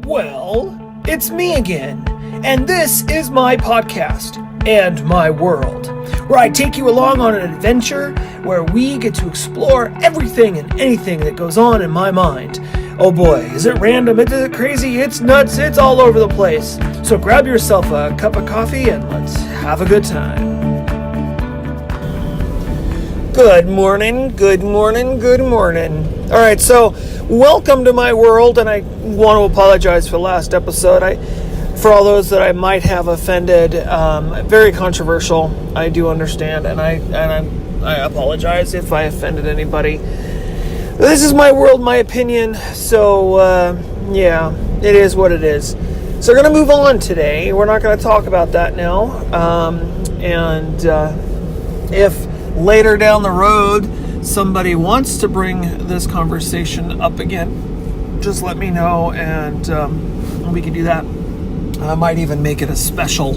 Well, it's me again, and this is my podcast and my world, where I take you along on an adventure where we get to explore everything and anything that goes on in my mind. Oh boy, is it random, is it crazy, it's nuts, it's all over the place. So grab yourself a cup of coffee and let's have a good time. Good morning, good morning, good morning. All right, so welcome to my world, and I want to apologize for the last episode. For all those that I might have offended, very controversial. I do understand, and I apologize if I offended anybody. This is my world, my opinion. So yeah, it is what it is. So we're gonna move on today. We're not gonna talk about that now. If later down the road somebody wants to bring this conversation up again, just let me know, and we can do that. I might even make it a special.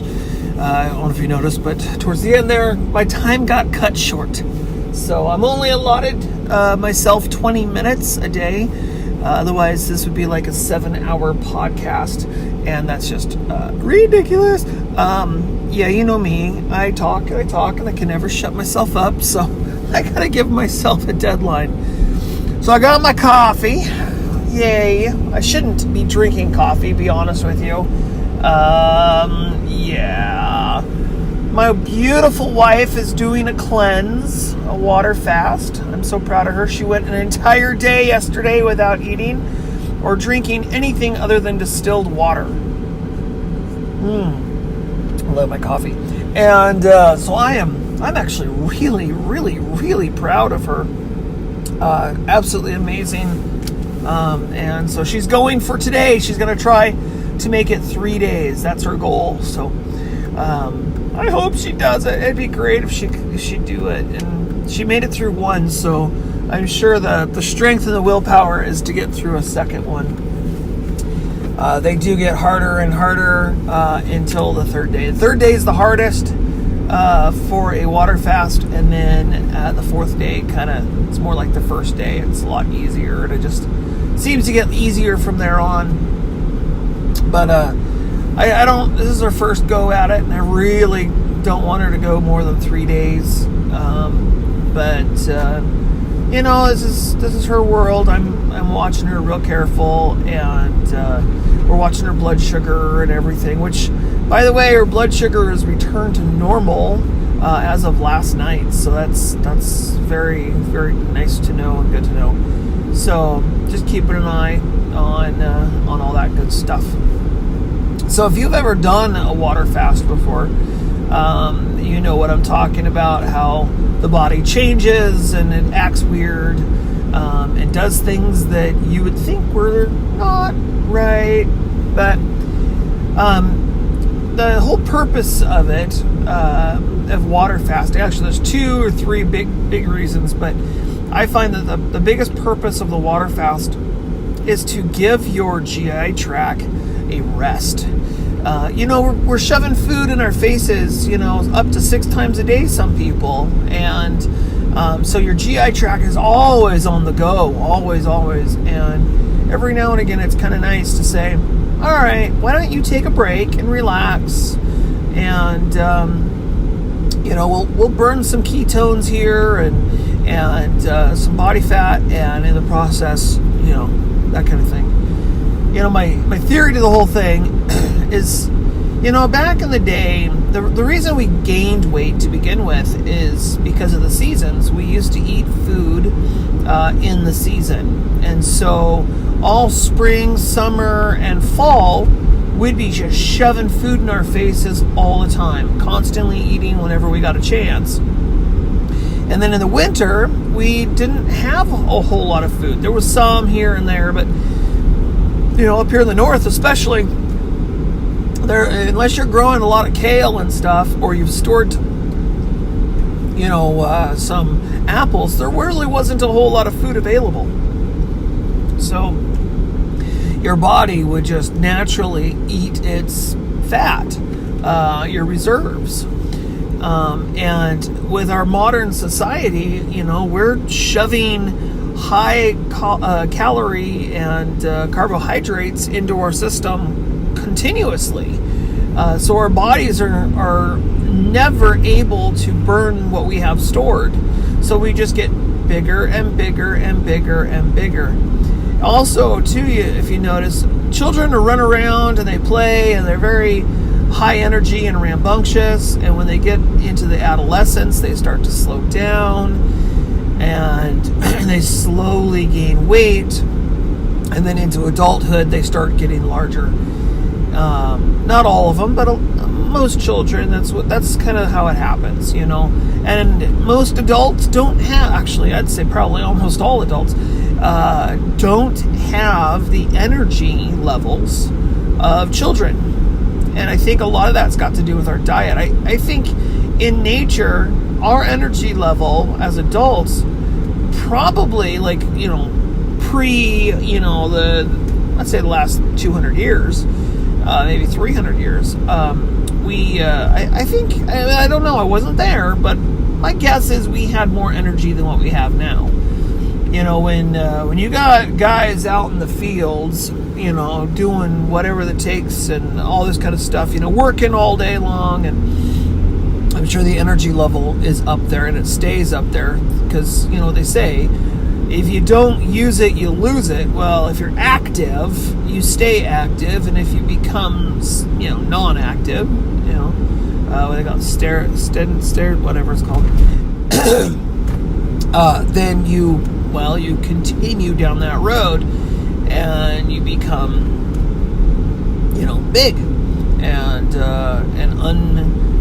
I don't know if you noticed, but towards the end there, my time got cut short. So I'm only allotted myself 20 minutes a day. Otherwise, this would be like a 7-hour podcast, and that's just ridiculous. Yeah, you know me. I talk, and I can never shut myself up, so I gotta give myself a deadline. So I got my coffee. Yay. I shouldn't be drinking coffee, be honest with you. Yeah. My beautiful wife is doing a cleanse, a water fast. I'm so proud of her. She went an entire day yesterday without eating or drinking anything other than distilled water. I love my coffee. And so I'm actually really, really, really proud of her. Absolutely amazing. And so she's going for today. She's going to try to make it 3 days. That's her goal. So I hope she does it. It'd be great if she'd do it. And she made it through one, so I'm sure the strength and the willpower is to get through a second one. They do get harder and harder until the third day. The third day is the hardest for a water fast, and then the fourth day it's more like the first day. It's a lot easier, and it just seems to get easier from there on. But I don't. This is her first go at it, and I really don't want her to go more than 3 days. You know, this is her world. I'm watching her real careful, and we're watching her blood sugar and everything. Which, by the way, her blood sugar has returned to normal as of last night. So that's very, very nice to know and good to know. So just keeping an eye on all that good stuff. So if you've ever done a water fast before, you know what I'm talking about, how the body changes and it acts weird. It does things that you would think were not right. But the whole purpose of it, of water fasting, actually there's 2 or 3 big reasons, but I find that the biggest purpose of the water fast is to give your GI tract a rest. We're shoving food in our faces, up to 6 times a day, some people. And so your GI tract is always on the go, always. And every now and again, it's kind of nice to say, all right, why don't you take a break and relax? And, we'll burn some ketones here and some body fat, and in the process, that kind of thing. My theory to the whole thing is, back in the day, the reason we gained weight to begin with is because of the seasons. We used to eat food in the season. And so all spring, summer, and fall, we'd be just shoving food in our faces all the time, constantly eating whenever we got a chance. And then in the winter, we didn't have a whole lot of food. There was some here and there, but up here in the north especially, unless you're growing a lot of kale and stuff, or you've stored some apples, there really wasn't a whole lot of food available. So your body would just naturally eat its fat, your reserves. And with our modern society, we're shoving high calorie and carbohydrates into our system continuously. So our bodies are never able to burn what we have stored. So we just get bigger and bigger and bigger and bigger. Also, too, if you notice, children run around and they play and they're very high energy and rambunctious, and when they get into the adolescence, they start to slow down and they slowly gain weight, and then into adulthood they start getting larger. Not all of them, but most children, that's kind of how it happens, you know. And most adults don't have, actually I'd say probably almost all adults don't have the energy levels of children. And I think a lot of that's got to do with our diet. I think in nature, our energy level as adults, probably like, you know, let's say the last 200 years, maybe 300 years, I think, I don't know, I wasn't there, but my guess is we had more energy than what we have now. You know, when you got guys out in the fields, you know, doing whatever it takes and all this kind of stuff, you know, working all day long, and I'm sure the energy level is up there and it stays up there because, you know, they say if you don't use it, you lose it. Well, if you're active, you stay active, and if you become, you know, non-active, you know, what they call it, whatever it's called, then you continue down that road and you become, you know, big and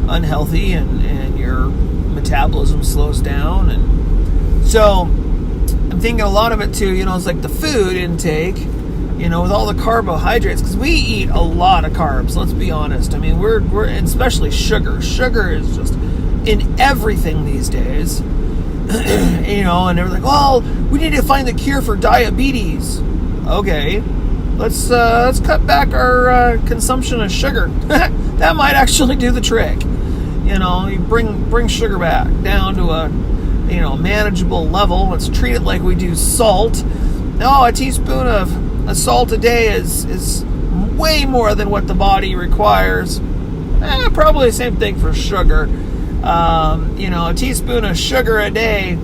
unhealthy, and your metabolism slows down. And so I'm thinking a lot of it too, you know, it's like the food intake, you know, with all the carbohydrates, because we eat a lot of carbs, let's be honest. I mean, we're especially sugar is just in everything these days. You know, and they're like, well, we need to find the cure for diabetes. Okay, let's cut back our consumption of sugar. That might actually do the trick. You know, you bring sugar back down to a, you know, manageable level. Let's treat it like we do salt. No, a teaspoon of salt a day is way more than what the body requires. Probably the same thing for sugar. You know, a teaspoon of sugar a day,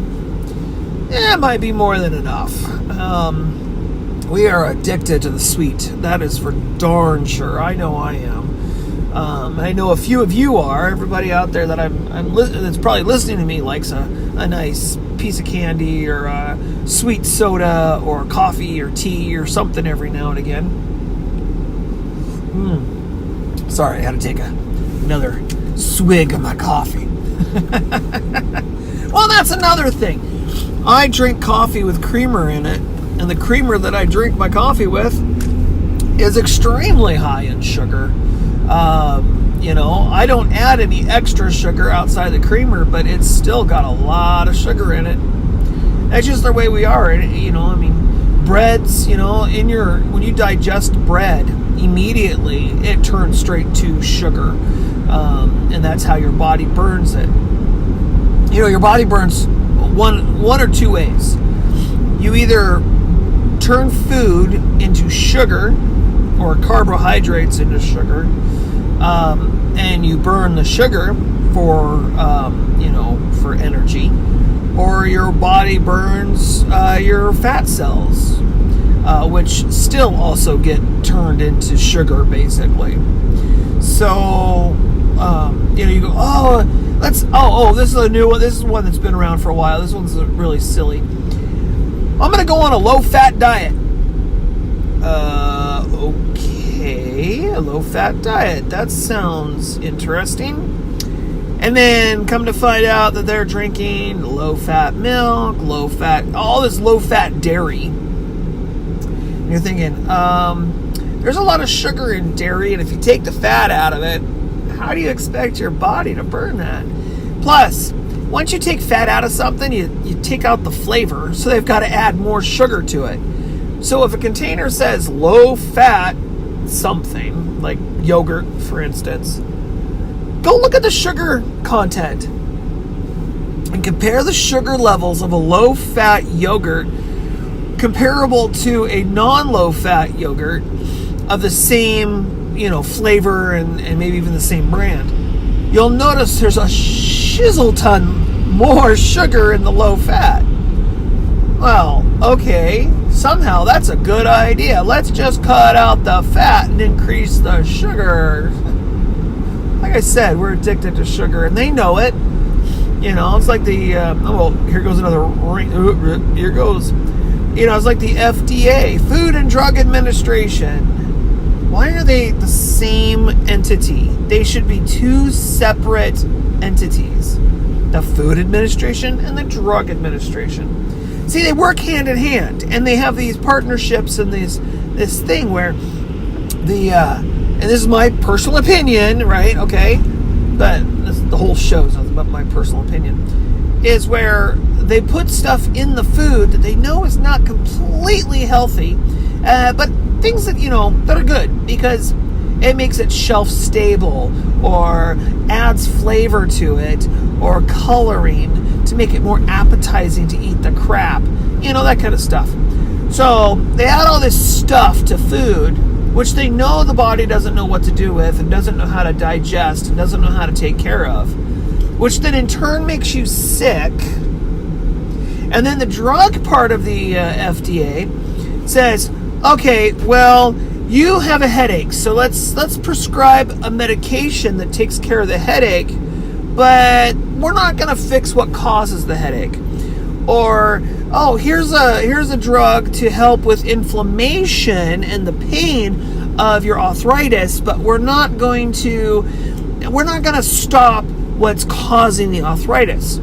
might be more than enough. We are addicted to the sweet. That is for darn sure. I know I am. I know a few of you are. Everybody out there that that's probably listening to me likes a nice piece of candy or a sweet soda or coffee or tea or something every now and again. Sorry, I had to take another swig of my coffee. Well, that's another thing. I drink coffee with creamer in it, and the creamer that I drink my coffee with is extremely high in sugar. You know, I don't add any extra sugar outside the creamer, but it's still got a lot of sugar in it. That's just the way we are. You know, I mean, breads, you know, when you digest bread, immediately it turns straight to sugar. And that's how your body burns it. You know, your body burns one or two ways. You either turn food into sugar or carbohydrates into sugar, and you burn the sugar for for energy, or your body burns your fat cells, which still also get turned into sugar, basically. So you go, this is a new one. This is one that's been around for a while. This one's really silly. I'm going to go on a low-fat diet. Okay, a low-fat diet. That sounds interesting. And then come to find out that they're drinking low-fat milk, all this low-fat dairy. And you're thinking, there's a lot of sugar in dairy, and if you take the fat out of it, how do you expect your body to burn that? Plus, once you take fat out of something, you take out the flavor, so they've got to add more sugar to it. So if a container says low fat something, like yogurt, for instance, go look at the sugar content and compare the sugar levels of a low fat yogurt comparable to a non-low-fat yogurt of the same, flavor and maybe even the same brand, you'll notice there's a shizzle ton more sugar in the low-fat. Well, okay, somehow that's a good idea. Let's just cut out the fat and increase the sugar. Like I said, we're addicted to sugar, and they know it. It's like here goes another ring. Here goes. It's like the FDA, Food and Drug Administration. Why are they the same entity? They should be two separate entities. The Food Administration and the Drug Administration. See, they work hand in hand, and they have these partnerships and this thing where and this is my personal opinion, right? Okay, but the whole show is nothing but my personal opinion, is where they put stuff in the food that they know is not completely healthy, but things that, that are good because it makes it shelf stable or adds flavor to it or coloring to make it more appetizing to eat the crap, that kind of stuff. So they add all this stuff to food, which they know the body doesn't know what to do with and doesn't know how to digest and doesn't know how to take care of, which then in turn makes you sick. And then the drug part of the FDA says, okay, well, you have a headache, so let's prescribe a medication that takes care of the headache, but we're not going to fix what causes the headache. Or, oh, here's a drug to help with inflammation and the pain of your arthritis, but we're not going to stop what's causing the arthritis.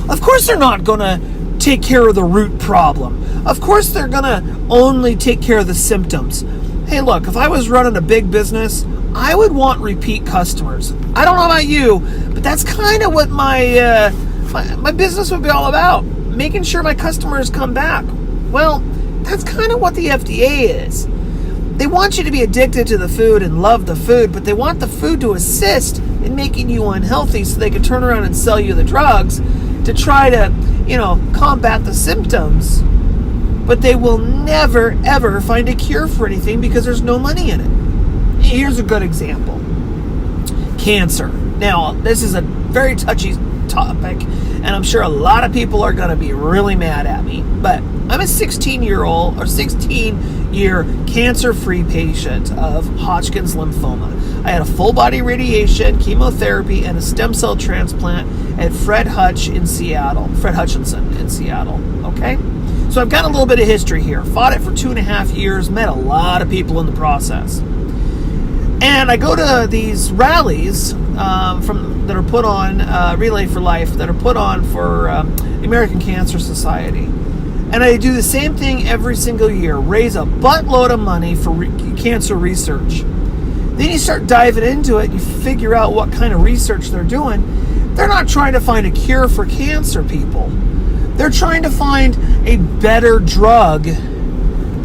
Of course they're not going to take care of the root problem. Of course they're going to only take care of the symptoms. Hey, look, if I was running a big business, I would want repeat customers. I don't know about you, but that's kind of what my business would be all about, making sure my customers come back. Well, that's kind of what the FDA is. They want you to be addicted to the food and love the food, but they want the food to assist in making you unhealthy so they can turn around and sell you the drugs to try to, combat the symptoms. But they will never, ever find a cure for anything because there's no money in it. Here's a good example. Cancer. Now, this is a very touchy topic, and I'm sure a lot of people are going to be really mad at me, but I'm a 16-year cancer-free patient of Hodgkin's lymphoma. I had a full-body radiation, chemotherapy, and a stem cell transplant at Fred Hutchinson in Seattle, okay? So I've got a little bit of history here. Fought it for 2.5 years, met a lot of people in the process. And I go to these rallies that are put on, Relay for Life, that are put on for the American Cancer Society. And I do the same thing every single year, raise a buttload of money for cancer research. Then you start diving into it, and you figure out what kind of research they're doing. They're not trying to find a cure for cancer, people. They're trying to find a better drug.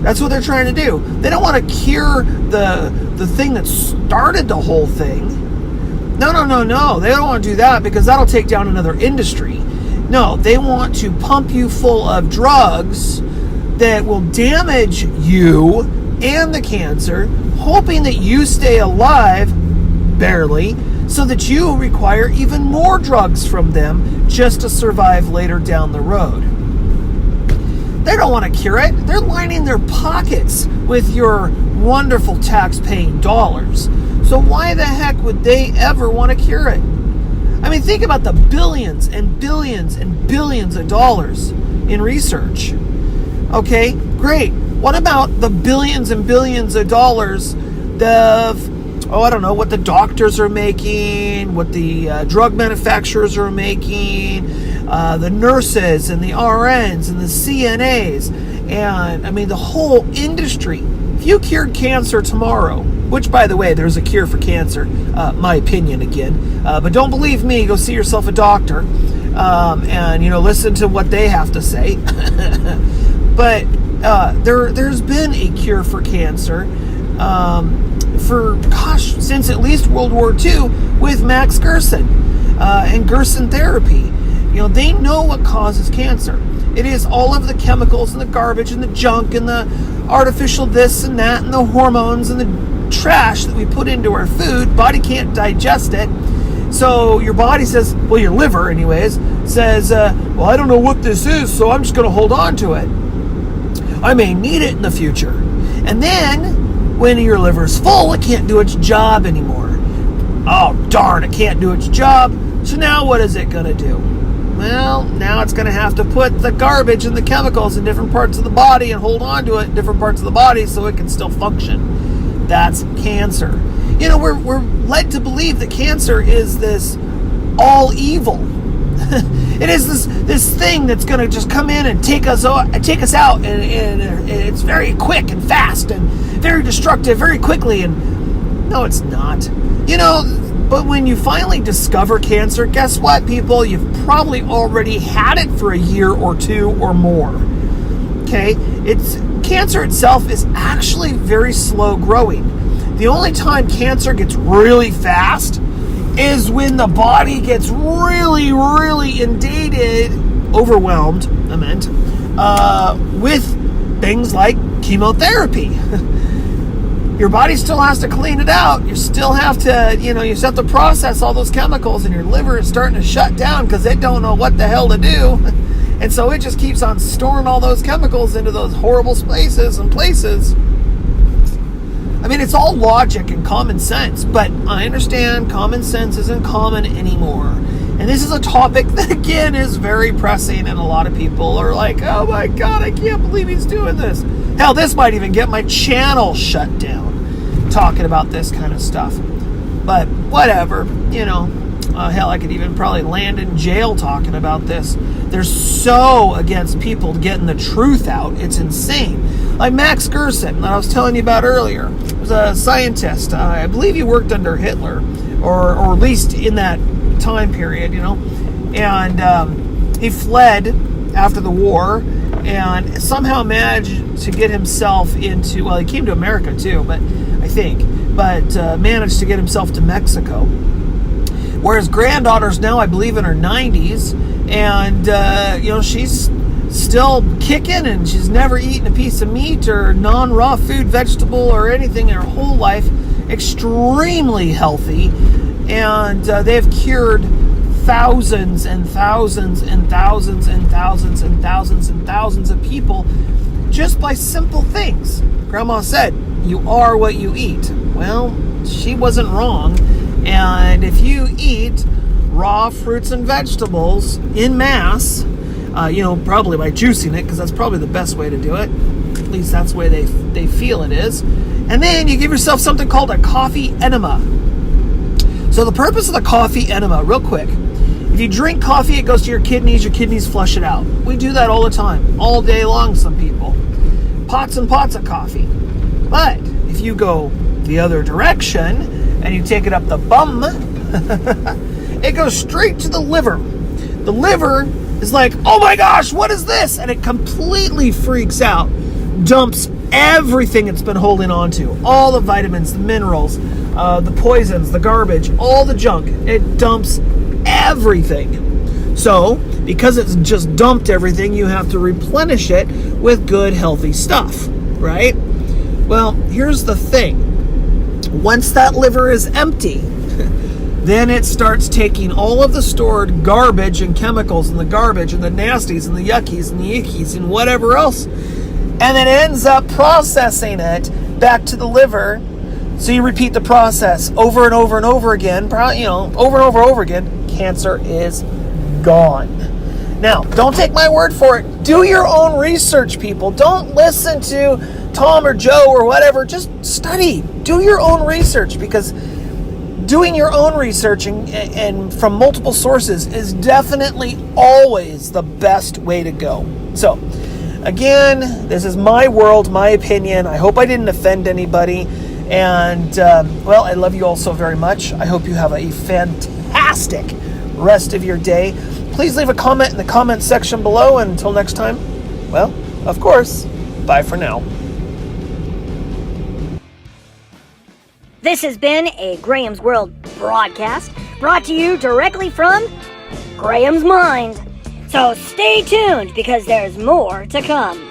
That's what they're trying to do. They don't want to cure the thing that started the whole thing. No. They don't want to do that because that'll take down another industry. No, they want to pump you full of drugs that will damage you and the cancer, hoping that you stay alive, barely, so that you require even more drugs from them just to survive later down the road. They don't want to cure it. They're lining their pockets with your wonderful tax-paying dollars. So why the heck would they ever want to cure it? I mean, think about the billions and billions and billions of dollars in research. Okay, great. What about the billions and billions of dollars what the doctors are making, what the drug manufacturers are making, the nurses and the RNs and the CNAs, and I mean the whole industry. If you cured cancer tomorrow, which by the way, there's a cure for cancer, my opinion again, but don't believe me, go see yourself a doctor, and listen to what they have to say. But there's been a cure for cancer since at least World War II with Max Gerson and Gerson therapy. They know what causes cancer. It is all of the chemicals and the garbage and the junk and the artificial this and that and the hormones and the trash that we put into our food. Body can't digest it. So your body says, well, your liver anyways, says, well, I don't know what this is, so I'm just going to hold on to it. I may need it in the future. And then when your liver's full, it can't do its job anymore. Oh, darn, it can't do its job. So now what is it going to do? Well, now it's going to have to put the garbage and the chemicals in different parts of the body and hold on to it in different parts of the body so it can still function. That's cancer. You know, we're led to believe that cancer is this all evil. It is this thing that's going to just come in and take us out, and it's very quick and fast and very destructive very quickly. And no, it's not. You know, but when you finally discover cancer, guess what, people? You've probably already had it for a year or two or more. Okay? Cancer itself is actually very slow growing. The only time cancer gets really fast is when the body gets really, really inundated, overwhelmed, with things like chemotherapy. Your body still has to clean it out. You still have to, you still have to process all those chemicals, and your liver is starting to shut down because they don't know what the hell to do. And so it just keeps on storing all those chemicals into those horrible spaces and places. I mean, it's all logic and common sense, but I understand common sense isn't common anymore. And this is a topic that, again, is very pressing, and a lot of people are like, oh my God, I can't believe he's doing this. Hell, this might even get my channel shut down, talking about this kind of stuff. But whatever, hell, I could even probably land in jail talking about this. They're so against people getting the truth out. It's insane. Like Max Gerson, that I was telling you about earlier, was a scientist. I believe he worked under Hitler, or at least in that time period, and he fled after the war and somehow managed to get himself into, well, he came to America too, but managed to get himself to Mexico, where his granddaughter's now, I believe, in her 90s, and she's still kicking, and she's never eaten a piece of meat or non-raw food, vegetable, or anything in her whole life. Extremely healthy, and they've cured thousands and thousands and thousands and thousands and thousands and thousands of people just by simple things. Grandma said, you are what you eat. Well, she wasn't wrong. And if you eat raw fruits and vegetables in mass, probably by juicing it, because that's probably the best way to do it. At least that's the way they feel it is. And then you give yourself something called a coffee enema. So the purpose of the coffee enema, real quick, if you drink coffee, it goes to your kidneys flush it out. We do that all the time, all day long, some people. Pots and pots of coffee. But if you go the other direction and you take it up the bum, it goes straight to the liver. The liver is like, oh my gosh, what is this? And it completely freaks out, dumps everything it's been holding on to, all the vitamins, the minerals, the poisons, the garbage, all the junk. It dumps everything. So, because it's just dumped everything, you have to replenish it with good, healthy stuff, right? Well, here's the thing. Once that liver is empty, then it starts taking all of the stored garbage and chemicals and the garbage and the nasties and the yuckies and the ickies and whatever else, and then ends up processing it back to the liver. So you repeat the process over and over and over again, over and over again. Cancer is gone. Now, don't take my word for it. Do your own research, people. Don't listen to Tom or Joe or whatever. Just study. Do your own research, because doing your own research and from multiple sources is definitely always the best way to go. So, again, this is my world, my opinion. I hope I didn't offend anybody. And, I love you all so very much. I hope you have a fantastic rest of your day. Please leave a comment in the comment section below. And until next time, well, of course, bye for now. This has been a Graham's World broadcast brought to you directly from Graham's mind. So stay tuned because there's more to come.